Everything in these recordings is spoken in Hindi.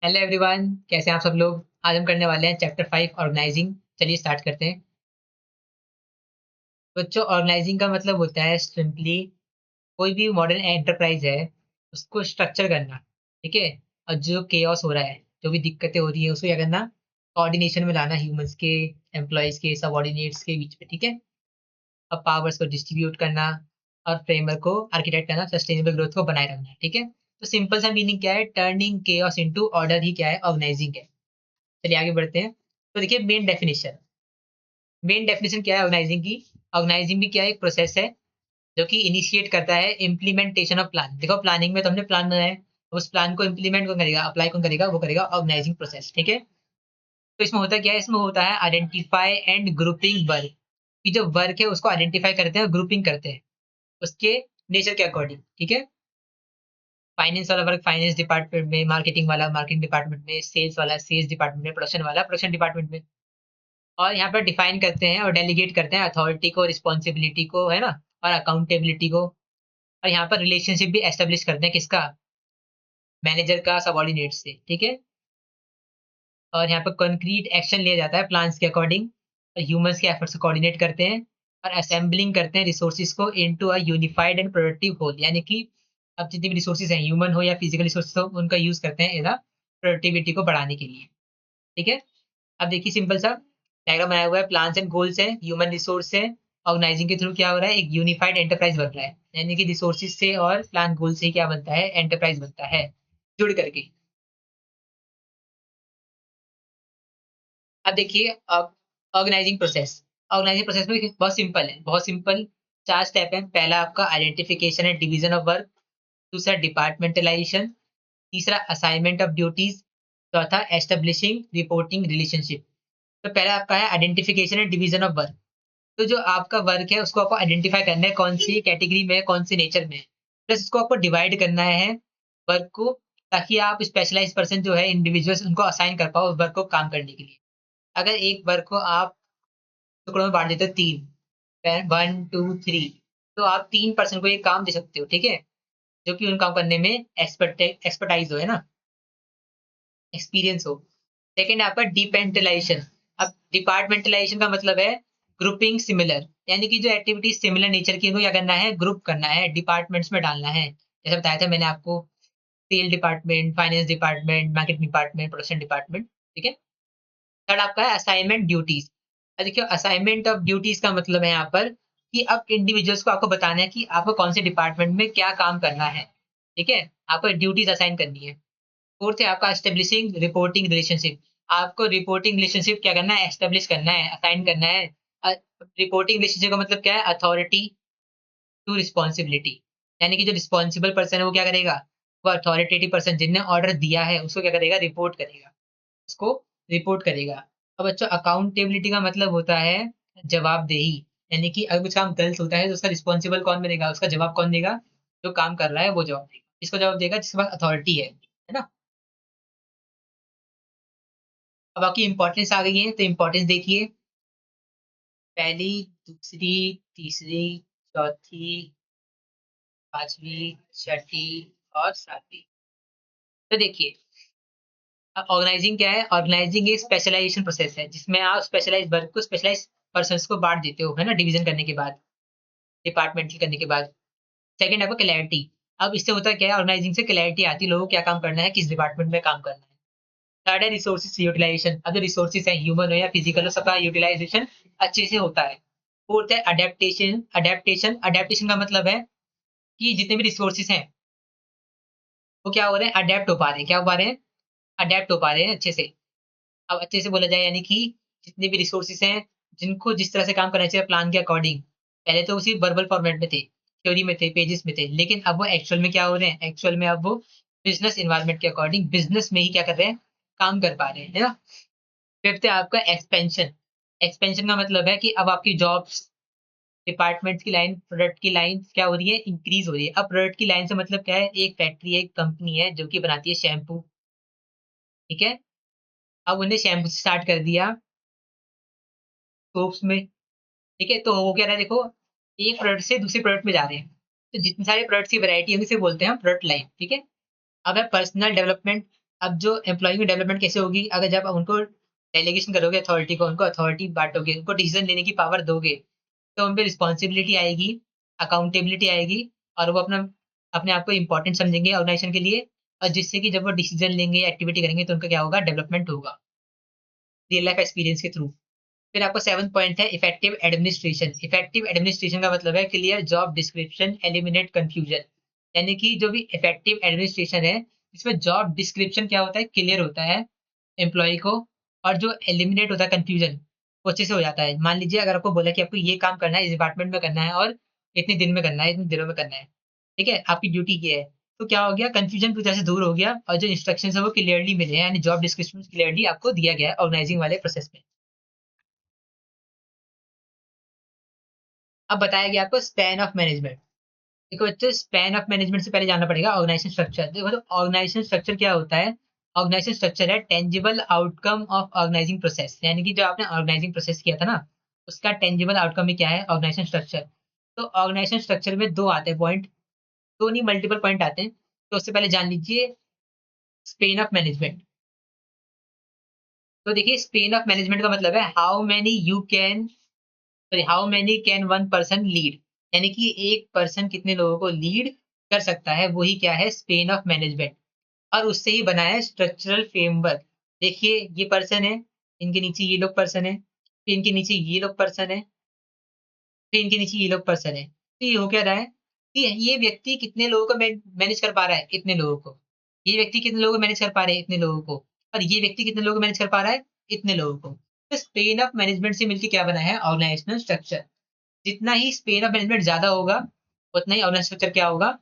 हेलो एवरीवन, कैसे हैं आप सब लोग। आज हम करने वाले हैं चैप्टर 5 ऑर्गेनाइजिंग। चलिए स्टार्ट करते हैं। बच्चों, ऑर्गेनाइजिंग का मतलब होता है सिंपली कोई भी मॉडर्न एंटरप्राइज है उसको स्ट्रक्चर करना। ठीक है। और जो केओस हो रहा है, जो भी दिक्कतें हो रही है, उसको क्या करना, कोऑर्डिनेशन में लाना, ह्यूमंस के, एम्प्लॉयज के, सबऑर्डिनेट्स के बीच में। ठीक है। और पावर्स को डिस्ट्रीब्यूट करना और फ्रेमवर्क को आर्किटेक्ट करना, सस्टेनेबल ग्रोथ को बनाए रखना। ठीक है। तो सिंपल सा मीनिंग क्या है, टर्निंग केओस इनटू ऑर्डर ही क्या है, ऑर्गेनाइजिंग है। चलिए आगे बढ़ते हैं। तो देखिए मेन डेफिनेशन क्या है ऑर्गेनाइजिंग की। ऑर्गेनाइजिंग भी क्या है, एक प्रोसेस है जो कि इनिशिएट करता है इम्प्लीमेंटेशन ऑफ प्लान। देखो, प्लानिंग में तो हमने प्लान बनाया है, उस प्लान को इम्प्लीमेंट कौन करेगा, अप्लाई कौन करेगा, वो करेगा ऑर्गेनाइजिंग प्रोसेस। ठीक है। तो इसमें होता क्या है, इसमें होता है आइडेंटिफाई एंड ग्रुपिंग वर्क। कि जो वर्क है उसको आइडेंटिफाई करते हैं और ग्रुपिंग करते हैं उसके नेचर के अकॉर्डिंग। ठीक है। फाइनेंस वाला वर्क फाइनेंस डिपार्टमेंट में, मार्केटिंग वाला मार्केटिंग डिपार्टमेंट में, सेल्स वाला सेल्स डिपार्टमेंट में, प्रोडक्शन वाला प्रोडक्शन डिपार्टमेंट में। और यहाँ पर डिफाइन करते हैं और डेलीगेट करते हैं अथॉरिटी को, रिस्पॉन्सिबिलिटी को, है ना, और अकाउंटेबिलिटी को। और यहाँ पर रिलेशनशिप भी एस्टेब्लिश करते हैं, किसका, मैनेजर का सबॉर्डिनेट से। ठीक है। और यहाँ पर कंक्रीट एक्शन लिया जाता है प्लान्स के अकॉर्डिंग, और ह्यूमंस के एफर्ट्स को कोऑर्डिनेट करते हैं और असेंबलिंग करते हैं रिसोर्सेज को into a unified and productive whole. यानी कि अब जितने भी रिसोर्सेज हैं, ह्यूमन हो या फिजिकल रिसोर्सेज हो, उनका यूज करते हैं एज प्रोडक्टिविटी को बढ़ाने के लिए। ठीक है। अब देखिए सिंपल सा डायग्राम बनाया हुआ है, प्लान्स एंड गोल्स है, ह्यूमन रिसोर्स है, ऑर्गेनाइजिंग के थ्रू क्या हो रहा है, एक यूनिफाइड एंटरप्राइज बन रहा है। यानी कि रिसोर्सेज से और प्लान गोल से ही क्या बनता है, एंटरप्राइज बनता है, जुड़ करके। अब देखिए, अब ऑर्गेनाइजिंग प्रोसेस में बहुत सिंपल है, बहुत सिंपल। 4 स्टेप है। पहला आपका identification and division of work. दूसरा डिपार्टमेंटलाइजेशन। तीसरा असाइनमेंट ऑफ ड्यूटीज। चौथा एस्टेब्लिशिंग रिपोर्टिंग रिलेशनशिप। तो पहला आपका है identification and division of work. तो जो आपका वर्क है उसको आपको आइडेंटिफाई करना है, कौन सी कैटेगरी में है, कौन से नेचर में है। प्लस इसको आपको डिवाइड करना है वर्क को, ताकि आप स्पेशलाइज पर्सन जो है, इंडिविजुअल्स, उनको असाइन कर पाओ उस वर्क को काम करने के लिए। अगर एक वर्क को आप टुकड़ों में बांट देते हो, 3, 1, 2, 3, तो आप 3 पर्सन को ये काम दे सकते हो। ठीक है। जो कि उन काम करने में एक्सपर्टाइज हो, है ना, एक्सपीरियंस हो। सेकेंड आपका डिपेंटलाइजेशन। अब डिपार्टमेंटलाइजेशन का मतलब है ग्रुपिंग सिमिलर। यानी कि जो एक्टिविटीज सिमिलर नेचर की, इनको क्या करना है, ग्रुप करना है, डिपार्टमेंट्स में डालना है। जैसे बताया था मैंने आपको, sale department, finance department, marketing department, production department. ठीक है। थर्ड आपका है असाइनमेंट ड्यूटीज। देखिए, असाइनमेंट ऑफ ड्यूटीज का मतलब है यहाँ पर कि अब इंडिविजुअल्स को आपको बताना है कि आपको कौन से डिपार्टमेंट में क्या काम करना है। ठीक है। आपको ड्यूटीज असाइन करनी है। फोर्थ है आपका एस्टेब्लिशिंग रिपोर्टिंग रिलेशनशिप। आपको रिपोर्टिंग रिलेशनशिप क्या करना है, एस्टेब्लिश करना है, असाइन करना है। रिपोर्टिंग रिलेशनशिप का मतलब क्या है, अथॉरिटी टू रिस्पॉन्सिबिलिटी। यानी कि जो रिस्पॉन्सिबल पर्सन है वो क्या करेगा, वो अथॉरिटेटिव पर्सन जिनने ऑर्डर दिया है उसको क्या करेगा, रिपोर्ट करेगा, उसको रिपोर्ट करेगा। अब बच्चों, अकाउंटेबिलिटी का मतलब होता है जवाबदेही। यानी कि अगर कुछ काम गलत होता है तो उसका रिस्पॉन्सिबल कौन बनेगा, उसका जवाब कौन देगा, जो काम कर रहा है वो जवाब देगा। इसको जवाब देगा जिसके पास अथॉरिटी है ना। अब आपकी इंपॉर्टेंस आ गई है, तो इंपॉर्टेंस देखिए। पहली, दूसरी, तीसरी, चौथी, पांचवी, छठी और सातवीं। तो देखिए, अब ऑर्गेनाइजिंग क्या है, ऑर्गेनाइजिंग एक स्पेशलाइजेशन प्रोसेस है जिसमें आप स्पेशलाइज वर्क को स्पेशलाइज पर्सन को बांट देते हो, है ना, डिवीजन करने के बाद, डिपार्टमेंटल करने के बाद। सेकंड आपको क्लैरिटी। अब इससे होता क्या है, ऑर्गेनाइजिंग से क्लैरिटी आती है, लोगों को क्या काम करना है, किस डिपार्टमेंट में काम करना है। थर्ड है रिसोर्सेज यूटिलाइजेशन। अब जो रिसोर्सेज है, ह्यूमन हो या फिजिकल हो, सबका यूटिलाइजेशन अच्छे से होता है। फोर्थ है अडेप्टेशन। अडेप्टेशन अडेप्टेशन का मतलब है कि जितने भी रिसोर्सेज हैं वो क्या हो रहे हैं, अडेप्ट हो पा रहे हैं। क्या हो पा रहे हैं, अडेप्ट हो पा रहे हैं अच्छे से। अब अच्छे से बोला जाए, यानी कि जितने भी रिसोर्सेज हैं, जिनको जिस तरह से काम करना चाहिए प्लान के अकॉर्डिंग, पहले तो उसी वर्बल फॉर्मेट में थे, थ्योरी में थे, पेजेस में थे, लेकिन अब वो एक्चुअल में क्या हो रहे हैं, एक्चुअल में अब वो बिजनेस इन्वायरमेंट के अकॉर्डिंग बिजनेस में ही क्या कर रहे हैं, काम कर पा रहे हैं, है ना। फिफ्थ है आपका एक्सपेंशन। एक्सपेंशन का मतलब है कि अब आपकी जॉब्स, डिपार्टमेंट की लाइन, प्रोडक्ट की लाइन क्या हो रही है, इंक्रीज हो रही है। अब प्रोडक्ट की लाइन से मतलब क्या है, एक फैक्ट्री है, एक कंपनी है जो कि बनाती है शैम्पू। ठीक है। अब उन्हें शैम्पू से स्टार्ट कर दिया सोप्स में। ठीक है। तो वो क्या रहा है, देखो, एक प्रोडक्ट से दूसरे प्रोडक्ट में जा रहे हैं। तो जितने सारे प्रोडक्ट्स की वैरायटी होगी उसे बोलते हैं प्रोडक्ट लाइन। ठीक है। अब है पर्सनल डेवलपमेंट। अब जो एम्प्लॉय की डेवलपमेंट कैसे होगी, अगर जब उनको डेलीगेशन करोगे अथॉरिटी को, उनको अथॉरिटी बांटोगे, उनको डिसीजन लेने की पावर दोगे, तो उन पे रिस्पॉन्सिबिलिटी आएगी, अकाउंटेबिलिटी आएगी, और वो अपना अपने आप को इम्पोर्टेंट समझेंगे ऑर्गेनाइजेशन के लिए, और जिससे कि जब वो डिसीजन लेंगे, एक्टिविटी करेंगे, तो उनका क्या होगा, डेवलपमेंट होगा रियल लाइफ एक्सपीरियंस के थ्रू। फिर आपका 7th पॉइंट है इफेक्टिव एडमिनिस्ट्रेशन। इफेक्टिव एडमिनिस्ट्रेशन का मतलब है clear job description, eliminate confusion. यानी कि जो भी इफेक्टिव एडमिनिस्ट्रेशन है, इसमें जॉब डिस्क्रिप्शन क्या होता है, क्लियर होता है एम्प्लॉय को, और जो एलिमिनेट होता है कंफ्यूजन, वो अच्छे से हो जाता है। मान लीजिए अगर आपको बोला कि आपको ये काम करना है, इस डिपार्टमेंट में करना है, और इतने दिन में करना है, इतने दिनों में करना है, ठीक है, आपकी ड्यूटी ये है, तो क्या हो गया, कंफ्यूजन पूरी तरह से दूर हो गया, और जो इंस्ट्रक्शन है वो क्लियरली मिले हैं, यानी जॉब डिस्क्रिप्शन क्लियरली आपको दिया गया है ऑर्गेनाइजिंग वाले प्रोसेस में। अब बताया गया आपको स्पैन ऑफ मैनेजमेंट। देखो बच्चों, स्पैन ऑफ मैनेजमेंट से पहले जानना पड़ेगा ऑर्गेनाइजेशन स्ट्रक्चर। देखो तो ऑर्गेनाइजेशन स्ट्रक्चर क्या होता है, ऑर्गेनाइजेशन स्ट्रक्चर है tangible outcome of organising process, यानी कि जो आपने ऑर्गेनाइजिंग प्रोसेस किया था ना, उसका टेंजिबल आउटकम में क्या है, ऑर्गेनाइजेशन स्ट्रक्चर। तो ऑर्गेनाइजेशन स्ट्रक्चर में दो आते हैं पॉइंट, दो नहीं मल्टीपल पॉइंट आते हैं। तो उससे पहले जान लीजिए स्पेन ऑफ मैनेजमेंट। तो देखिए स्पेन ऑफ मैनेजमेंट का मतलब है how many can one person lead, यानी कि एक पर्सन कितने लोगों को लीड कर सकता है, वही क्या है, स्पेन ऑफ मैनेजमेंट। और उससे ही बना है स्ट्रक्चरल फ्रेमवर्क। देखिए ये पर्सन है, इनके नीचे ये लोग पर्सन है, फिर इनके नीचे ये लोग पर्सन है, फिर इनके नीचे ये लोग पर्सन है। तो ये हो क्या रहा है कि ये व्यक्ति कितने लोगों को मैनेज कर पा रहा है, इतने लोगों को। ये व्यक्ति कितने लोगों को मैनेज कर पा रहे हैं, इतने लोगों को। और ये व्यक्ति कितने लोगों को मैनेज कर पा रहा है, इतने लोगों को। तो स्पेन ऑफ मैनेजमेंट से मिलकर क्या बना है, ऑर्गेनाइजेशनल स्ट्रक्चर। जितना ही स्पेन ऑफ मैनेजमेंट ज्यादा होगा, उतना ही ऑर्गेनाइजेशन स्ट्रक्चर क्या होगा,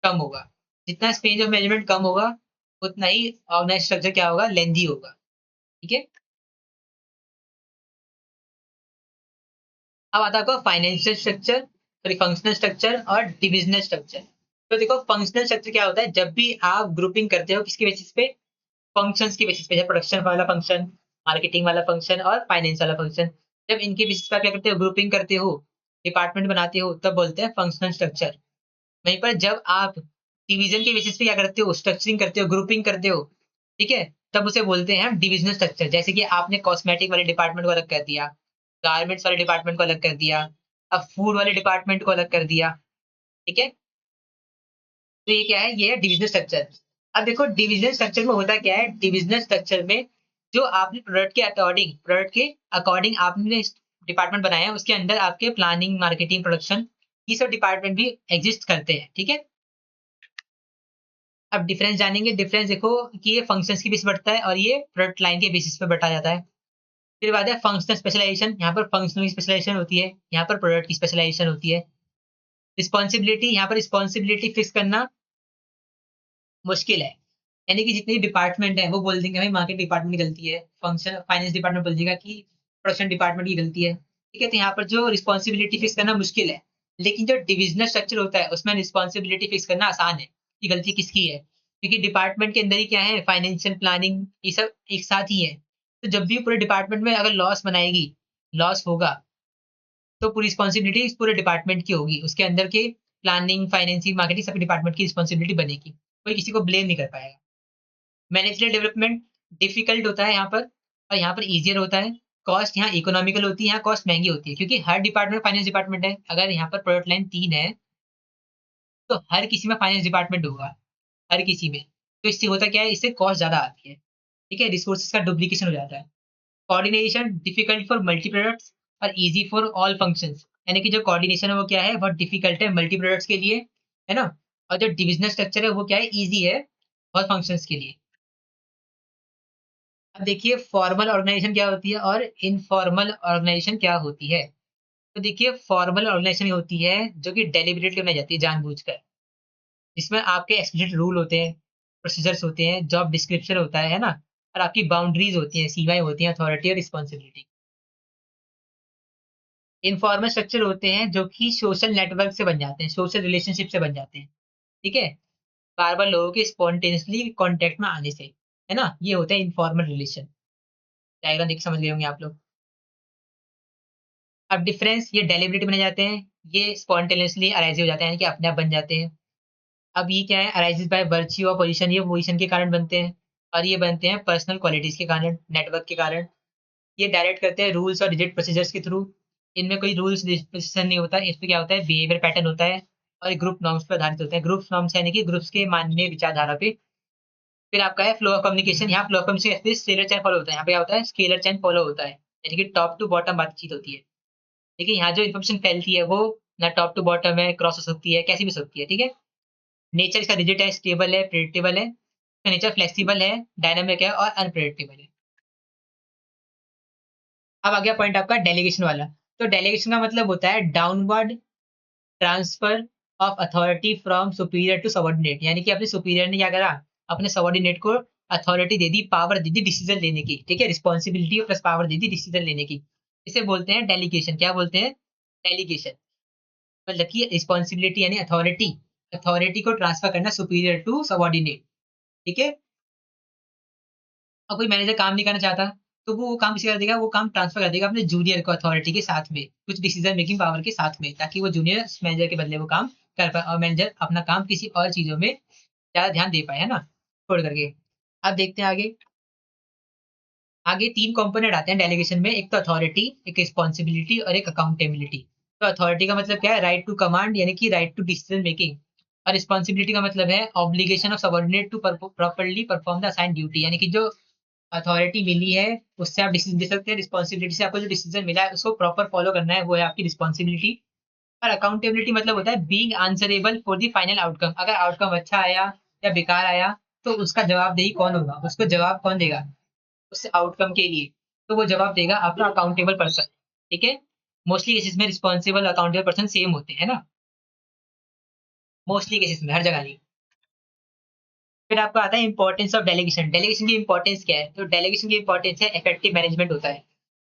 कम होगा। जितना स्पेन ऑफ मैनेजमेंट कम होगा, उतना ही ऑर्गेनाइज स्ट्रक्चर क्या होगा, लेंदी होगा। ठीक है। अब आता है financial structure, sorry functional structure और डिविजनल स्ट्रक्चर। तो देखो फंक्शनल स्ट्रक्चर क्या होता है, जब भी आप ग्रुपिंग करते हो किसके बेसिस पे, फंक्शंस के बेसिस पे, जैसे प्रोडक्शन वाला फंक्शन, मार्केटिंग वाला फंक्शन और फाइनेंस वाला फंक्शन। जब इनके बेसिस पर क्या करते हो, ग्रुपिंग करते हो, डिपार्टमेंट बनाते हो, तब बोलते हैं फंक्शनल स्ट्रक्चर। वहीं पर जब आप डिवीजन के बेसिस पे क्या करते हो, स्ट्रक्चरिंग करते हो, ग्रुपिंग करते हो, ठीक है, तब उसे बोलते हैं डिविजनल स्ट्रक्चर। जैसे कि आपने कॉस्मेटिक वाले डिपार्टमेंट को अलग कर दिया, गारमेंट्स वाले डिपार्टमेंट को अलग कर दिया, अब फूड वाले डिपार्टमेंट को अलग कर दिया। ठीक है। तो ये क्या है, ये है डिविजनल स्ट्रक्चर। अब देखो डिविजनल स्ट्रक्चर में होता क्या है, डिविजनल स्ट्रक्चर में जो आपने प्रोडक्ट के अकॉर्डिंग आपने डिपार्टमेंट बनाया है, उसके अंदर आपके प्लानिंग, मार्केटिंग, प्रोडक्शन, ये सब डिपार्टमेंट भी एग्जिस्ट करते हैं। ठीक है। अब डिफरेंस जानेंगे। डिफरेंस देखो कि ये फंक्शंस की बेसिस बढ़ता है और ये प्रोडक्ट लाइन के बेसिस पे बढ़ता जाता है। फिर बाद है फंक्शनल स्पेशलाइजेशन। यहाँ पर फंक्शनल की स्पेशलाइजेशन होती है, यहाँ पर प्रोडक्ट की स्पेशलाइजेशन होती है। रिस्पॉन्सिबिलिटी, यहाँ पर रिस्पॉन्सिबिलिटी फिक्स करना मुश्किल है, यानी कि जितने डिपार्टमेंट है वो बोल देंगे भाई मार्केट डिपार्टमेंट की गलती है, फंक्शन फाइनेंस डिपार्टमेंट बोल देगा कि प्रोडक्शन डिपार्टमेंट की गलती है। ठीक है। तो यहाँ पर जो रिस्पॉन्सिबिलिटी फिक्स करना मुश्किल है, लेकिन जो डिविजनल स्ट्रक्चर होता है उसमें रिस्पॉन्सिबिलिटी फिक्स करना आसान है कि गलती किसकी है, क्योंकि डिपार्टमेंट के अंदर ही क्या है, फाइनेंशियल प्लानिंग, ये सब एक साथ ही है। तो जब भी पूरे डिपार्टमेंट में अगर लॉस बनाएगी, लॉस होगा, तो पूरी रिस्पॉन्सिबिलिटी इस पूरे डिपार्टमेंट की होगी, उसके अंदर के प्लानिंग, फाइनेंसिंग, मार्केटिंग सभी डिपार्टमेंट की रिस्पॉन्सिबिलिटी बनेगी, कोई किसी को ब्लेम नहीं कर पाएगा। मैनेजरियल डेवलपमेंट डिफिकल्ट होता है यहाँ पर, और यहाँ पर ईजियर होता है। कॉस्ट यहाँ इकोनॉमिकल होती है, यहाँ कॉस्ट महंगी होती है, क्योंकि हर डिपार्टमेंट फाइनेंस डिपार्टमेंट है। अगर यहाँ पर प्रोडक्ट लाइन 3 है, तो हर किसी में फाइनेंस डिपार्टमेंट होगा, हर किसी में। तो इससे होता क्या है, इससे कॉस्ट ज्यादा आती है। ठीक है। रिसोर्सेज का डुप्लीकेशन हो जाता है। Coordination difficult for multi products और इजी फॉर ऑल फंक्शंस, यानी कि जो कोऑर्डिनेशन है वो क्या है, बहुत डिफिकल्ट है मल्टी प्रोडक्ट्स के लिए, है ना। और जो डिविजनल स्ट्रक्चर है वो क्या है, इजी है बहुत फंक्शंस के लिए। अब देखिए फॉर्मल ऑर्गेनाइजेशन क्या होती है और इनफॉर्मल ऑर्गेनाइजेशन क्या होती है। तो देखिए फॉर्मल ऑर्गेनाइजेशन होती है जो कि डेलिबरेटली बनाई जाती है, जानबूझकर, जिसमें आपके एक्सप्लिसिट रूल होते हैं, प्रोसीजर्स होते हैं, जॉब डिस्क्रिप्शन होता है ना, और आपकी बाउंड्रीज होती हैं, सीमाएं होती हैं, अथॉरिटी और रिस्पॉन्सिबिलिटी। इनफॉर्मल स्ट्रक्चर होते हैं जो कि सोशल नेटवर्क से बन जाते हैं, सोशल रिलेशनशिप से बन जाते हैं। ठीक है। बार बार लोगों के स्पॉन्टेनियसली कॉन्टेक्ट में आने से, है ना, ये होता है इनफॉर्मल रिलेशन। डायग्राम देख के समझ गए होंगे आप लोग। अब डिफरेंस, ये डेलिबरेट बने जाते हैं, ये स्पॉन्टेनियसली अराइज हो जाते हैं, यानी कि अपने आप बन जाते हैं। अब ये क्या है, arises by virtue of position, ये पोजीशन के कारण बनते हैं। और ये बनते हैं पर्सनल क्वालिटीज के कारण, नेटवर्क के कारण। ये डायरेक्ट करते हैं रूल्स और रिजिड प्रोसीजर्स के थ्रू। इनमें कोई रूल्स प्रोसीजर नहीं होता, इस पे क्या होता है बिहेवियर पैटर्न होता है और ग्रुप नॉर्म्स पर आधारित होते हैं। ग्रुप नॉर्म्स यानी कि ग्रुप्स के माननीय विचारधारा पे। फिर आपका है फ्लो ऑफ कम्युनिकेशन। यहाँ flow of communication scalar chain follow होता है, यहाँ पे क्या होता है स्केलर चैन फॉलो होता है, यानी कि टॉप टू बॉटम बातचीत होती है। देखिए यहाँ जो इन्फॉर्मेशन फैलती है वो ना टॉप टू बॉटम है, क्रॉस हो सकती है, कैसी भी हो सकती है, ठीक है। नेचर इसका रिजिड है, स्टेबल है, प्रेडिक्टेबल है। नेचर फ्लेक्सिबल है, डायनामिक है और अनप्रेडिक्टेबल है। अब आ गया पॉइंट आपका डेलीगेशन वाला। तो डेलीगेशन का मतलब होता है downward transfer of authority from superior to subordinate, यानी कि अपने सुपीरियर ने क्या करा, अपने सबऑर्डिनेट को अथॉरिटी दे दी, पावर दे दी डिसीजन लेने की, ठीक है, रिस्पॉन्सिबिलिटी प्लस पावर दे दी डिसीजन लेने की। इसे बोलते हैं डेलीगेशन। क्या बोलते हैं? डेलीगेशन। मतलब कि रिस्पॉन्सिबिलिटी यानी अथॉरिटी, अथॉरिटी को ट्रांसफर करना सुपीरियर टू सबऑर्डिनेट, ठीक है। अब कोई मैनेजर काम नहीं करना चाहता तो वो काम किसी कर देगा, वो काम ट्रांसफर कर देगा अपने जूनियर को अथॉरिटी के साथ में, कुछ डिसीजन मेकिंग पावर के साथ में, ताकि वो जूनियर मैनेजर के बदले वो काम कर पाए और मैनेजर अपना काम किसी और चीजों में ज्यादा ध्यान दे पाए, है ना, छोड़ करके। अब देखते हैं आगे। आगे तीन कंपोनेंट आते हैं डेलीगेशन में, एक तो अथॉरिटी, एक रिस्पॉन्सिबिलिटी और एक अकाउंटेबिलिटी। तो अथॉरिटी का मतलब क्या है, राइट टू कमांड यानी कि राइट टू डिसीजन मेकिंग। और रिस्पॉन्सिबिलिटी का मतलब है obligation of subordinate to properly perform the assign duty, यानी कि जो अथॉरिटी मिली है उससे आप डिसीजन दे सकते हैं, रिस्पॉन्सिबिलिटी से आपको जो डिसीजन मिला है उसको प्रॉपर फॉलो करना है, वो है आपकी रिस्पॉन्सिबिलिटी। और अकाउंटेबिलिटी मतलब होता है being answerable for the final outcome. अगर आउटकम अच्छा आया या बेकार आया तो उसका जवाबदेही कौन होगा, उसको जवाब कौन देगा उस आउटकम के लिए, तो वो जवाब देगा आपका अकाउंटेबल पर्सन, ठीक है। मोस्टली केसेस में रिस्पॉन्सिबल अकाउंटेबल पर्सन सेम होते हैं ना, मोस्टली केसेस में, हर जगह नहीं। फिर आपको आता है इंपॉर्टेंस ऑफ डेलीगेशन। डेलीगेशन की इंपॉर्टेंस क्या है? तो डेलीगेशन की इंपॉर्टेंस है इफेक्टिव मैनेजमेंट होता है।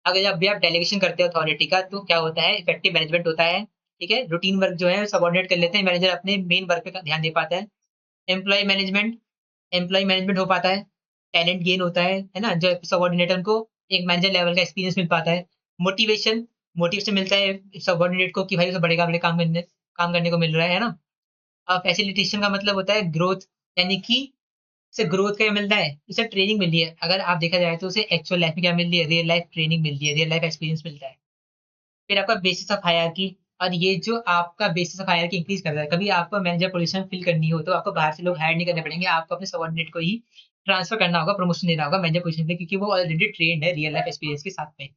अगर जब भी आप डेलीगेशन करते हो अथॉरिटी का तो क्या होता है, इफेक्टिव मैनेजमेंट होता है, ठीक है। रूटीन वर्क जो है सबऑर्डिनेट कर लेते हैं, मैनेजर अपने मेन वर्क पे ध्यान दे पाता है। एम्प्लॉय मैनेजमेंट, एम्प्लॉय मैनेजमेंट हो पाता है। टैलेंट गेन होता है ना, जो सबऑर्डिनेट उनको एक मैनेजर लेवल का एक्सपीरियंस मिल पाता है। मोटिवेशन, मोटिवेशन मिलता है सबऑर्डिनेट को कि भाई उसे बड़े काबिल काम करने को मिल रहा है ना। और फैसिलिटेशन का मतलब होता है ग्रोथ, यानी कि उसे ग्रोथ का मिलता है, उसे ट्रेनिंग मिल रही है। अगर आप देखा जाए तो उसे एक्चुअल लाइफ में क्या मिल रही है, रियल लाइफ ट्रेनिंग मिल रही है, रियल लाइफ एक्सपीरियंस मिलता है। फिर आपका बेसिस ऑफ हायरार्की, और ये जो आपका बेसिस ऑफ हायरार्की इंक्रीज करता है। कभी आपको मैनेजर पोजीशन फिल करनी हो तो आपको बाहर से लोग हायर नहीं करने पड़ेंगे, आपको अपने सबऑर्डिनेट को ही ट्रांसफर करना होगा, प्रमोशन देना होगा मैनेजर पोजीशन पे, क्योंकि वो ऑलरेडी ट्रेंड है रियल लाइफ एक्सपीरियंस के साथ में।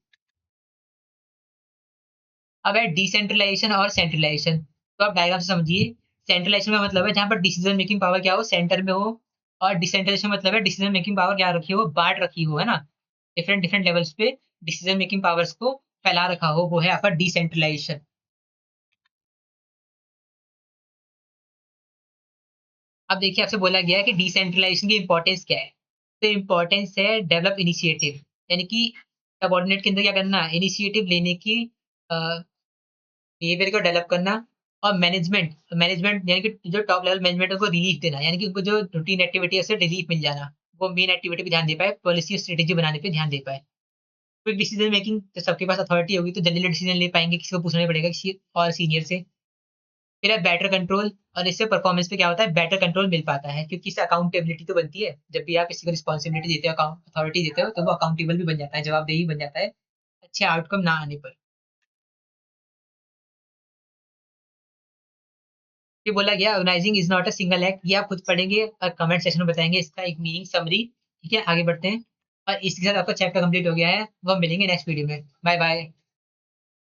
अब है डिसेंट्रलाइजेशन और सेंट्रलाइजेशन। तो आप डायग्राम से समझिए। सेंट्रलाइजेशन का मतलब है जहाँ पर डिसीजन मेकिंग पावर क्या हो, सेंटर में हो। और डिसेंट्रलाइजेशन मतलब है डिसीजन मेकिंग पावर क्या रखी हो, बांट रखी हो, है ना, डिफरेंट डिफरेंट लेवल्स पे डिसीजन मेकिंग पावर्स को फैला रखा हो, वो है आपका डिसेंट्रलाइजेशन। अब देखिए आपसे बोला गया है कि डिसेंट्रलाइजेशन की इंपॉर्टेंस क्या है। तो इंपॉर्टेंस है डेवलप इनिशिएटिव, यानी कि सबऑर्डिनेट के अंदर क्या करना, इनिशिएटिव लेने की, बिहेवियर को डेवलप करना। और मैनेजमेंट, मैनेजमेंट यानी कि जो टॉप लेवल मैनेजमेंट है उनको रिलीफ देना, यानी कि उनको जो रूटीन एक्टिविटी है उससे रिलीफ मिल जाना, वो मेन एक्टिविटी पे ध्यान दे पाए, पॉलिसी और स्ट्रेटेजी बनाने पे ध्यान दे पाए। क्विक डिसीजन मेकिंग, तो सबके पास अथॉरिटी होगी तो जल्दी डिसीजन ले पाएंगे, किसी को पूछना नहीं पड़ेगा किसी और सीनियर से। फिर है बेटर कंट्रोल, और इससे परफॉर्मेंस पे क्या होता है, बेटर कंट्रोल मिल पाता है, क्योंकि इससे अकाउंटेबिलिटी तो बनती है। जब भी आप किसी को रिस्पॉन्सिबिलिटी देते हो, अथॉरिटी देते हो, तो वो अकाउंटेबल भी बन जाता है, जवाबदेही बन जाता है अच्छे आउटकम ना आने पर। ये बोला गया organising is not a single act, ये आप खुद पढ़ेंगे और कमेंट सेक्शन में बताएंगे इसका एक मीनिंग समरी, ठीक है। आगे बढ़ते हैं। और इसके साथ आपका चैप्टर कंप्लीट हो गया है, वो हम मिलेंगे नेक्स्ट वीडियो में। Bye bye.